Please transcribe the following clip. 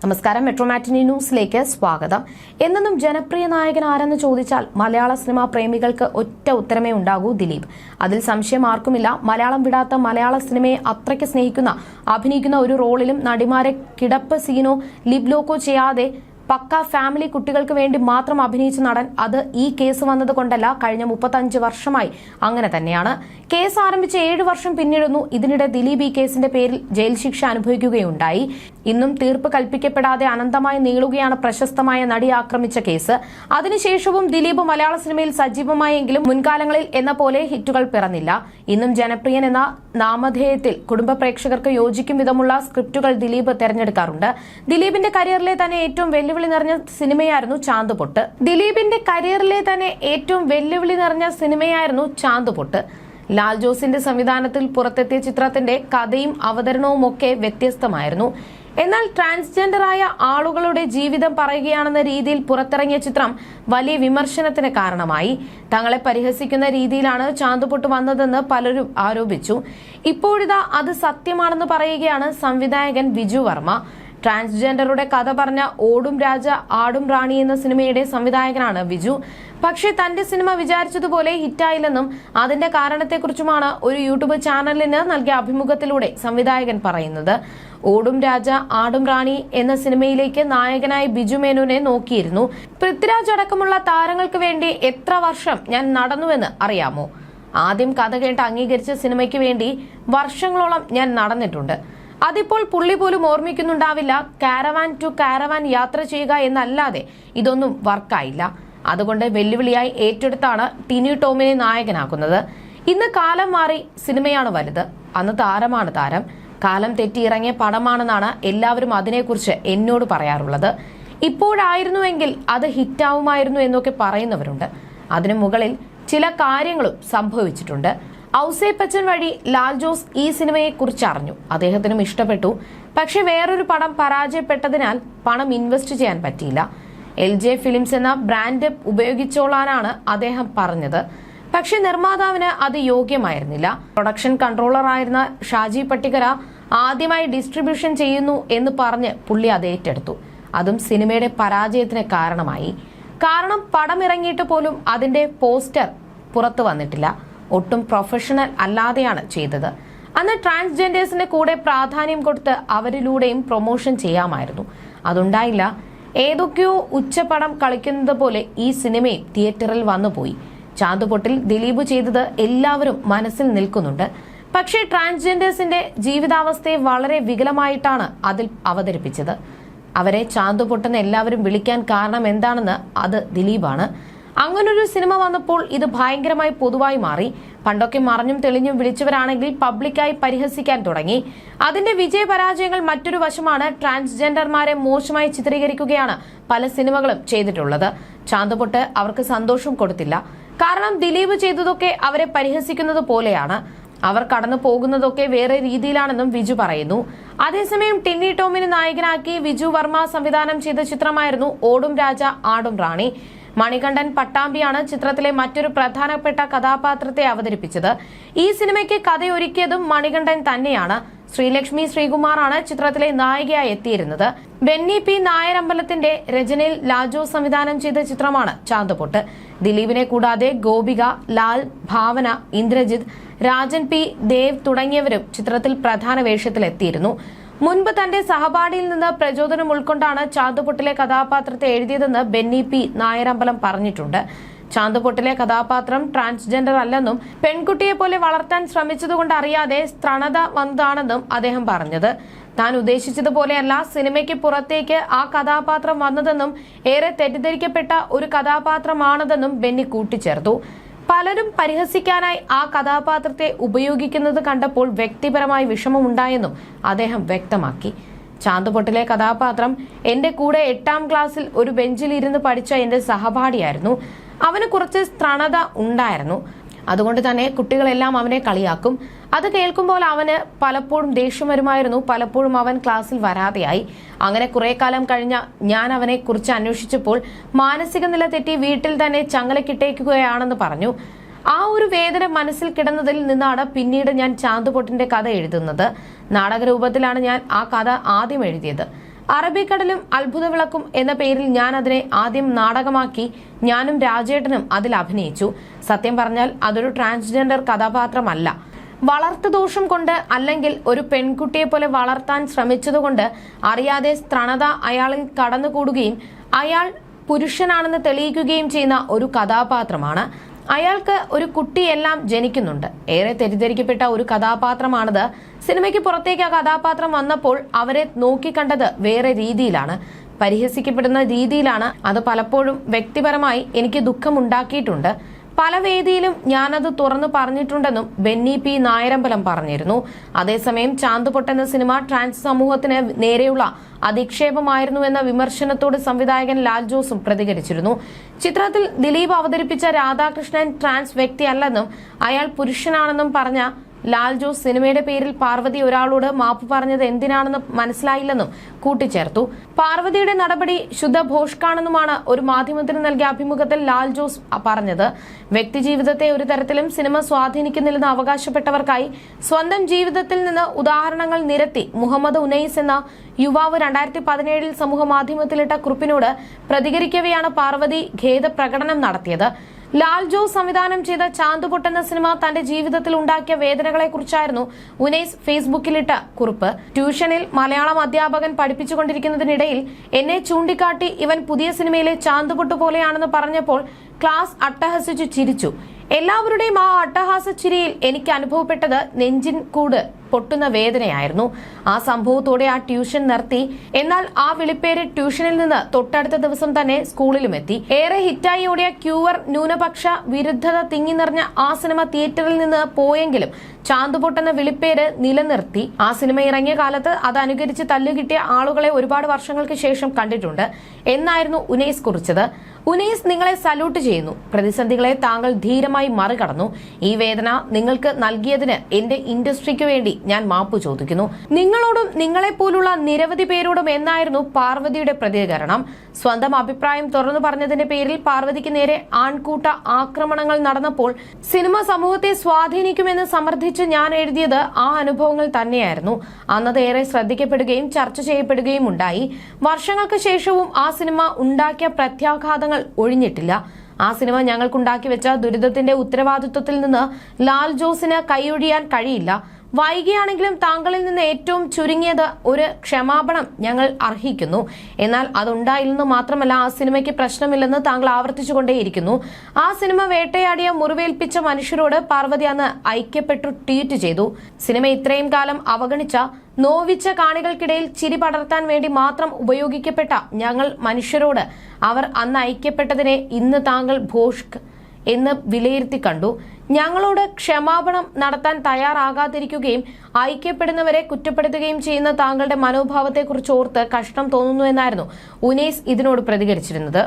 നമസ്കാരം. മെട്രോമാറ്റിനി ന്യൂസിലേക്ക് സ്വാഗതം. എന്നും ജനപ്രിയ നായകൻ ആരെന്ന് ചോദിച്ചാൽ മലയാള സിനിമാ പ്രേമികൾക്ക് ഒറ്റ ഉത്തരമേ ഉണ്ടാകൂ: ദിലീപ്. അതിൽ സംശയം ആർക്കുമില്ല. മലയാളം വിടാത്ത, മലയാള സിനിമയെ അത്രയ്ക്ക് സ്നേഹിക്കുന്ന, അഭിനയിക്കുന്ന ഒരു റോളിലും നടിമാരെ കിടപ്പ് സീനോ ലിപ് ലോക്കോ ചെയ്യാതെ പക്ക ഫാമിലി കുട്ടികൾക്ക് വേണ്ടി മാത്രം അഭിനയിച്ച നടൻ. അത് ഈ കേസ് വന്നത് കൊണ്ടല്ല, കഴിഞ്ഞ 35 വർഷമായി അങ്ങനെ തന്നെയാണ്. കേസ് ആരംഭിച്ച് 7 വർഷം പിന്നിടുന്നു. ഇതിനിടെ ദിലീപ് ഈ കേസിന്റെ പേരിൽ ജയിൽ ശിക്ഷ അനുഭവിക്കുകയുണ്ടായി. ഇന്നും തീർപ്പ് കൽപ്പിക്കപ്പെടാതെ അനന്തമായി നീളുകയാണ് പ്രശസ്തമായ നടി ആക്രമിച്ച കേസ്. അതിനുശേഷവും ദിലീപ് മലയാള സിനിമയിൽ സജീവമായെങ്കിലും മുൻകാലങ്ങളിൽ എന്ന പോലെ ഹിറ്റുകൾ പിറന്നില്ല. ഇന്നും ജനപ്രിയൻ എന്ന നാമധേയത്തിൽ കുടുംബ പ്രേക്ഷകർക്ക് യോജിക്കും വിധമുള്ള സ്ക്രിപ്റ്റുകൾ ദിലീപ് തെരഞ്ഞെടുക്കാറുണ്ട്. ദിലീപിന്റെ കരിയറിലെ തന്നെ ഏറ്റവും വെല്ലുവിളി നിറഞ്ഞ സിനിമയായിരുന്നു ചാന്തുപൊട്ട്. ലാൽ ജോസിന്റെ സംവിധാനത്തിൽ പുറത്തെത്തിയ ചിത്രത്തിന്റെ കഥയും അവതരണവും ഒക്കെ വ്യത്യസ്തമായിരുന്നു. എന്നാൽ ട്രാൻസ്ജെൻഡറായ ആളുകളുടെ ജീവിതം പറയുകയാണെന്ന രീതിയിൽ പുറത്തിറങ്ങിയ ചിത്രം വലിയ വിമർശനത്തിന് കാരണമായി. തങ്ങളെ പരിഹസിക്കുന്ന രീതിയിലാണ് ചാന്തുപൊട്ട് വന്നതെന്ന് പലരും ആരോപിച്ചു. ഇപ്പോഴിതാ അത് സത്യമാണെന്ന് പറയുകയാണ് സംവിധായകൻ വിജു വർമ്മ. ട്രാൻസ്ജെൻഡറുടെ കഥ പറഞ്ഞ ഓടും രാജ ആടും റാണി എന്ന സിനിമയുടെ സംവിധായകനാണ് വിജു. പക്ഷേ തന്റെ സിനിമ വിചാരിച്ചതുപോലെ ഹിറ്റായില്ലെന്നും അതിന്റെ കാരണത്തെക്കുറിച്ചുമാണ് ഒരു യൂട്യൂബ് ചാനലിന് നൽകിയ അഭിമുഖത്തിലൂടെ സംവിധായകൻ പറയുന്നത്. ഓടും രാജ ആടും റാണി എന്ന സിനിമയിലേക്ക് നായകനായി ബിജു മേനോനെ നോക്കിയിരുന്നു. പൃഥ്വിരാജ് അടക്കമുള്ള താരങ്ങൾക്ക് വേണ്ടി എത്ര വർഷം ഞാൻ നടന്നുവെന്ന് അറിയാമോ? ആദ്യം കഥ കേട്ട് അംഗീകരിച്ച സിനിമയ്ക്ക് വേണ്ടി വർഷങ്ങളോളം ഞാൻ നടന്നിട്ടുണ്ട്. അതിപ്പോൾ പുള്ളി പോലും ഓർമ്മിക്കുന്നുണ്ടാവില്ല. കാരവാൻ ടു കാരവാൻ യാത്ര ചെയ്യുക എന്നല്ലാതെ ഇതൊന്നും വർക്കായില്ല. അതുകൊണ്ട് വെല്ലുവിളിയായി ഏറ്റെടുത്താണ് ടിനി ടോമിനെ നായകനാക്കുന്നത്. ഇന്ന് കാലം മാറി, സിനിമയാണ് വലുത്. അന്ന് താരമാണ് താരം. കാലം തെറ്റി ഇറങ്ങിയ പടമാണെന്നാണ് എല്ലാവരും അതിനെക്കുറിച്ച് എന്നോട് പറയാറുള്ളത്. ഇപ്പോഴായിരുന്നുവെങ്കിൽ അത് ഹിറ്റാവുമായിരുന്നു എന്നൊക്കെ പറയുന്നവരുണ്ട്. അതിനു മുകളിൽ ചില കാര്യങ്ങളും സംഭവിച്ചിട്ടുണ്ട്. ഔസേപ്പച്ചൻ വഴി ലാൽ ജോസ് ഈ സിനിമയെ കുറിച്ച് അറിഞ്ഞു. അദ്ദേഹത്തിനും ഇഷ്ടപ്പെട്ടു. പക്ഷെ വേറൊരു പടം പരാജയപ്പെട്ടതിനാൽ പണം ഇൻവെസ്റ്റ് ചെയ്യാൻ പറ്റിയില്ല. LJ ഫിലിംസ് എന്ന ബ്രാൻഡ് ഉപയോഗിച്ചോളാനാണ് അദ്ദേഹം പറഞ്ഞത്. പക്ഷെ നിർമ്മാതാവിന് അത് യോഗ്യമായിരുന്നില്ല. പ്രൊഡക്ഷൻ കൺട്രോളർ ആയിരുന്ന ഷാജി പട്ടിക്കര ആദ്യമായി ഡിസ്ട്രിബ്യൂഷൻ ചെയ്യുന്നു എന്ന് പറഞ്ഞ് പുള്ളി അത് ഏറ്റെടുത്തു. അതും സിനിമയുടെ പരാജയത്തിന് കാരണമായി. കാരണം പടം ഇറങ്ങിയിട്ട് പോലും അതിന്റെ പോസ്റ്റർ പുറത്തു വന്നിട്ടില്ല. ഒട്ടും പ്രൊഫഷണൽ അല്ലാതെയാണ് ചെയ്തത്. അന്ന് ട്രാൻസ്ജെൻഡേഴ്സിന്റെ കൂടെ പ്രാധാന്യം കൊടുത്ത് അവരിലൂടെയും പ്രൊമോഷൻ ചെയ്യാമായിരുന്നു. അതുണ്ടായില്ല. ഏതൊക്കെയോ ഉച്ചപടം കളിക്കുന്നത് പോലെ ഈ സിനിമയും തിയേറ്ററിൽ വന്നുപോയി. ചാന്തുപൊട്ടിൽ ദിലീപ് ചെയ്തത് എല്ലാവരും മനസ്സിൽ നിൽക്കുന്നുണ്ട്. പക്ഷേ ട്രാൻസ്ജെൻഡേഴ്സിന്റെ ജീവിതാവസ്ഥയെ വളരെ വികലമായിട്ടാണ് അതിൽ അവതരിപ്പിച്ചത്. അവരെ ചാന്തുപൊട്ടെന്ന് എല്ലാവരും വിളിക്കാൻ കാരണം എന്താണെന്ന് അത് ദിലീപാണ്. അങ്ങനൊരു സിനിമ വന്നപ്പോൾ ഇത് ഭയങ്കരമായി പൊതുവായി മാറി. പണ്ടൊക്കെ മറഞ്ഞും തെളിഞ്ഞും വിളിച്ചവരാണെങ്കിൽ പബ്ലിക്കായി പരിഹസിക്കാൻ തുടങ്ങി. അതിന്റെ വിജയപരാജയങ്ങൾ മറ്റൊരു വശമാണ്. ട്രാൻസ്ജെൻഡർമാരെ മോശമായി ചിത്രീകരിക്കുകയാണ് പല സിനിമകളും ചെയ്തിട്ടുള്ളത്. ചാന്തുപൊട്ട് അവർക്ക് സന്തോഷം കൊടുത്തില്ല. കാരണം ദിലീപ് ചെയ്തതൊക്കെ അവരെ പരിഹസിക്കുന്നത് പോലെയാണ്. അവർ കടന്നു പോകുന്നതൊക്കെ വേറെ രീതിയിലാണെന്നും വിജു പറയുന്നു. അതേസമയം ടിനി ടോമിനെ നായകനാക്കി വിജു വർമ്മ സംവിധാനം ചെയ്ത ചിത്രമായിരുന്നു ഓടും രാജ ആടും റാണി. മണികണ്ഠൻ പട്ടാമ്പിയാണ് ചിത്രത്തിലെ മറ്റൊരു പ്രധാനപ്പെട്ട കഥാപാത്രത്തെ അവതരിപ്പിച്ചത്. ഈ സിനിമയ്ക്ക് കഥയൊരുക്കിയതും മണികണ്ഠൻ തന്നെയാണ്. ശ്രീലക്ഷ്മി ശ്രീകുമാറാണ് ചിത്രത്തിലെ നായികയായി എത്തിയിരുന്നത്. ബെന്നി പി നായരമ്പലത്തിന്റെ രചനയിൽ ലാജോ സംവിധാനം ചെയ്ത ചിത്രമാണ് ചാന്തുപൊട്ട്. ദിലീപിനെ കൂടാതെ ഗോപിക, ലാൽ, ഭാവന, ഇന്ദ്രജിത്ത്, രാജൻ പി ദേവ് തുടങ്ങിയവരും ചിത്രത്തിൽ പ്രധാന വേഷത്തിലെത്തിയിരുന്നു. മുൻപ് തന്റെ സഹപാഠിയിൽ നിന്ന് പ്രചോദനം ഉൾക്കൊണ്ടാണ് ചാന്തുപൊട്ടിലെ കഥാപാത്രത്തെ എഴുതിയതെന്ന് ബെന്നി പി നായരമ്പലം പറഞ്ഞിട്ടുണ്ട്. ചാന്തുപൊട്ടിലെ കഥാപാത്രം ട്രാൻസ്ജെൻഡർ അല്ലെന്നും പെൺകുട്ടിയെ പോലെ വളർത്താൻ ശ്രമിച്ചതുകൊണ്ട് അറിയാതെ സ്ത്രണത വന്നതാണെന്നും അദ്ദേഹം പറഞ്ഞത്. താൻ ഉദ്ദേശിച്ചതുപോലെയല്ല സിനിമയ്ക്ക് പുറത്തേക്ക് ആ കഥാപാത്രം വന്നതെന്നും ഏറെ തെറ്റിദ്ധരിക്കപ്പെട്ട ഒരു കഥാപാത്രമാണതെന്നും ബെന്നി കൂട്ടിച്ചേർത്തു. പലരും പരിഹസിക്കാനായി ആ കഥാപാത്രത്തെ ഉപയോഗിക്കുന്നത് കണ്ടപ്പോൾ വ്യക്തിപരമായി വിഷമമുണ്ടായെന്നും അദ്ദേഹം വ്യക്തമാക്കി. ചാന്തുപൊട്ടിലെ കഥാപാത്രം എന്റെ കൂടെ 8ാം ക്ലാസ്സിൽ ഒരു ബെഞ്ചിൽ ഇരുന്ന് പഠിച്ച എന്റെ സഹപാഠിയായിരുന്നു. അവന് കുറച്ച് സ്ത്രണത ഉണ്ടായിരുന്നു. അതുകൊണ്ട് തന്നെ കുട്ടികളെല്ലാം അവനെ കളിയാക്കും. അത് കേൾക്കുമ്പോൾ അവന് പലപ്പോഴും ദേഷ്യം വരുമായിരുന്നു. പലപ്പോഴും അവൻ ക്ലാസ്സിൽ വരാതെയായി. അങ്ങനെ കുറെ കാലം കഴിഞ്ഞ ഞാൻ അവനെ കുറിച്ച് അന്വേഷിച്ചപ്പോൾ മാനസിക നില തെറ്റി വീട്ടിൽ തന്നെ ചങ്ങലക്കിട്ടേക്കുകയാണെന്ന് പറഞ്ഞു. ആ ഒരു വേദന മനസ്സിൽ കിടന്നതിൽ നിന്നാണ് പിന്നീട് ഞാൻ ചാന്തുപൊട്ടിന്റെ കഥ എഴുതുന്നത്. നാടകരൂപത്തിലാണ് ഞാൻ ആ കഥ ആദ്യം എഴുതിയത്. അറബിക്കടലും അത്ഭുത വിളക്കും എന്ന പേരിൽ ഞാൻ അതിനെ ആദ്യം നാടകമാക്കി. ഞാനും രാജേട്ടനും അതിൽ അഭിനയിച്ചു. സത്യം പറഞ്ഞാൽ അതൊരു ട്രാൻസ്ജെൻഡർ കഥാപാത്രമല്ല. വളർത്തുദോഷം കൊണ്ട് അല്ലെങ്കിൽ ഒരു പെൺകുട്ടിയെ പോലെ വളർത്താൻ ശ്രമിച്ചതുകൊണ്ട് അറിയാതെ സ്ത്രണത അയാളിൽ കടന്നുകൂടുകയും അയാൾ പുരുഷനാണെന്ന് തെളിയിക്കുകയും ചെയ്യുന്ന ഒരു കഥാപാത്രമാണ്. അയാൾക്ക് ഒരു കുട്ടിയെല്ലാം ജനിക്കുന്നുണ്ട്. ഏറെ തെറ്റിദ്ധരിക്കപ്പെട്ട ഒരു കഥാപാത്രമാണത്. സിനിമയ്ക്ക് പുറത്തേക്ക് ആ കഥാപാത്രം വന്നപ്പോൾ അവരെ നോക്കിക്കണ്ടത് വേറെ രീതിയിലാണ്, പരിഹസിക്കപ്പെടുന്ന രീതിയിലാണ്. അത് പലപ്പോഴും വ്യക്തിപരമായി എനിക്ക് ദുഃഖമുണ്ടാക്കിയിട്ടുണ്ട്. പല വേദിയിലും ഞാനത് തുറന്നു പറഞ്ഞിട്ടുണ്ടെന്നും ബെന്നി പി നായരമ്പലം പറഞ്ഞിരുന്നു. അതേസമയം ചാന്തുപൊട്ട് എന്ന സിനിമ ട്രാൻസ് സമൂഹത്തിന് നേരെയുള്ള അധിക്ഷേപമായിരുന്നുവെന്ന വിമർശനത്തോട് സംവിധായകൻ ലാൽ ജോസും പ്രതികരിച്ചിരുന്നു. ചിത്രത്തിൽ ദിലീപ് അവതരിപ്പിച്ച രാധാകൃഷ്ണൻ ട്രാൻസ് വ്യക്തിയല്ലെന്നും അയാൾ പുരുഷനാണെന്നും പറഞ്ഞ ലാൽ ജോസ് സിനിമയുടെ പേരിൽ പാർവതി ഒരാളോട് മാപ്പ് പറഞ്ഞത് എന്തിനാണെന്ന് മനസ്സിലായില്ലെന്നും കൂട്ടിച്ചേർത്തു. പാർവതിയുടെ നടപടി ശുദ്ധ ഭോഷ്കാണെന്നുമാണ് ഒരു മാധ്യമത്തിന് നൽകിയ അഭിമുഖത്തിൽ ലാൽ ജോസ് പറഞ്ഞത്. വ്യക്തിജീവിതത്തെ ഒരു തരത്തിലും സിനിമ സ്വാധീനിക്കുന്നില്ലെന്ന് അവകാശപ്പെട്ടവർക്കായി സ്വന്തം ജീവിതത്തിൽ നിന്ന് ഉദാഹരണങ്ങൾ നിരത്തി മുഹമ്മദ് ഉനൈസ് എന്ന യുവാവ് 2017 സമൂഹ മാധ്യമത്തിലിട്ട കുറിപ്പിനോട് പ്രതികരിക്കവെയാണ് പാർവതി ഖേദപ്രകടനം നടത്തിയത്. ലാൽ ജോസ് സംവിധാനം ചെയ്ത ചാന്തുപൊട്ട് എന്ന സിനിമ തന്റെ ജീവിതത്തിൽ ഉണ്ടാക്കിയ വേദനകളെ കുറിച്ചായിരുന്നു ഉനൈസ് ഫേസ്ബുക്കിലിട്ട കുറിപ്പ്. ട്യൂഷനിൽ മലയാളം അധ്യാപകൻ പഠിപ്പിച്ചുകൊണ്ടിരിക്കുന്നതിനിടയിൽ എന്നെ ചൂണ്ടിക്കാട്ടി ഇവൻ പുതിയ സിനിമയിലെ ചാന്തുപൊട്ട് പോലെയാണെന്ന് പറഞ്ഞപ്പോൾ ക്ലാസ് അട്ടഹസിച്ചു ചിരിച്ചു. എല്ലാവരുടെയും ആ അട്ടഹാസ ചിരിയിൽ എനിക്ക് അനുഭവപ്പെട്ടത് നെഞ്ചിൻ കൂട് പൊട്ടുന്ന വേദനയായിരുന്നു. ആ സംഭവത്തോടെ ആ ട്യൂഷൻ നിർത്തി. എന്നാൽ ആ വിളിപ്പേര് ട്യൂഷനിൽ നിന്ന് തൊട്ടടുത്ത ദിവസം തന്നെ സ്കൂളിലും എത്തി. ഏറെ ഹിറ്റായി ഓടിയ ക്യൂവർ ന്യൂനപക്ഷ വിരുദ്ധത തിങ്ങി നിറഞ്ഞ ആ സിനിമ തിയേറ്ററിൽ നിന്ന് പോയെങ്കിലും ചാന്തുപൊട്ട് എന്ന വിളിപ്പേര് നിലനിർത്തി. ആ സിനിമ ഇറങ്ങിയ കാലത്ത് അത് അനുകരിച്ച് തല്ലുകിട്ടിയ ആളുകളെ ഒരുപാട് വർഷങ്ങൾക്ക് ശേഷം കണ്ടിട്ടുണ്ട് എന്നായിരുന്നു ഉനൈസ് കുറിച്ചത്. ഉനൈസ് നിങ്ങളെ സല്യൂട്ട് ചെയ്യുന്നു. പ്രതിസന്ധികളെ താങ്കൾ ധീരമായി മറികടന്നു. ഈ വേദന നിങ്ങൾക്ക് നൽകിയതിന് എന്റെ ഇൻഡസ്ട്രിക്ക് വേണ്ടി ഞാൻ മാപ്പ് ചോദിക്കുന്നു. നിങ്ങളോടും നിങ്ങളെപ്പോലുള്ള നിരവധി പേരോടും എന്നായിരുന്നു പാർവതിയുടെ പ്രതികരണം. സ്വന്തം അഭിപ്രായം തുറന്നു പറഞ്ഞതിന്റെ പേരിൽ പാർവതിക്ക് നേരെ ആൺകൂട്ട ആക്രമണങ്ങൾ നടന്നപ്പോൾ സിനിമ സമൂഹത്തെ സ്വാധീനിക്കുമെന്ന് സമർത്ഥിച്ച് ഞാൻ എഴുതിയത് ആ അനുഭവങ്ങൾ തന്നെയായിരുന്നു. അന്നത് ഏറെ ശ്രദ്ധിക്കപ്പെടുകയും ചർച്ച ചെയ്യപ്പെടുകയും ഉണ്ടായി. വർഷങ്ങൾക്ക് ശേഷവും ആ സിനിമ ഉണ്ടാക്കിയ പ്രത്യാഘാതങ്ങൾ ഒഴിഞ്ഞിട്ടില്ല. ആ സിനിമ ഞങ്ങൾക്കുണ്ടാക്കി വെച്ച ദുരിതത്തിന്റെ ഉത്തരവാദിത്വത്തിൽ നിന്ന് ലാൽ ജോസിന് കൈയൊഴിയാൻ കഴിയില്ല. വൈകിയാണെങ്കിലും താങ്കളിൽ നിന്ന് ഏറ്റവും ചുരുങ്ങിയത് ഒരു ക്ഷമാപണം ഞങ്ങൾ അർഹിക്കുന്നു. എന്നാൽ അതുണ്ടായില്ലെന്ന് മാത്രമല്ല, ആ സിനിമയ്ക്ക് പ്രശ്നമില്ലെന്ന് താങ്കൾ ആവർത്തിച്ചുകൊണ്ടേയിരിക്കുന്നു. ആ സിനിമ വേട്ടയാടിയ മുറിവേൽപ്പിച്ച മനുഷ്യരോട് പാർവതി അന്ന് ഐക്യപ്പെട്ടു ട്വീറ്റ് ചെയ്തു. സിനിമ ഇത്രയും കാലം അവഗണിച്ച നോവിച്ച കാണികൾക്കിടയിൽ ചിരി പടർത്താൻ വേണ്ടി മാത്രം ഉപയോഗിക്കപ്പെട്ട ഞങ്ങൾ മനുഷ്യരോട് അവർ അന്ന് ഐക്യപ്പെട്ടതിനെ ഇന്ന് താങ്കൾ ഭോഷ്ക് എന്ന് വിലയിരുത്തി കണ്ടു. ഞങ്ങളോട് ക്ഷമാപണം നടത്താൻ തയ്യാറാകാതിരിക്കുകയും ഐക്യപ്പെടുന്നവരെ കുറ്റപ്പെടുത്തുകയും ചെയ്യുന്ന താങ്കളുടെ മനോഭാവത്തെക്കുറിച്ച് ഓർത്ത് കഷ്ടം തോന്നുന്നു എന്നായിരുന്നു ഉനൈസ് ഇതിനോട് പ്രതികരിച്ചിരുന്നത്.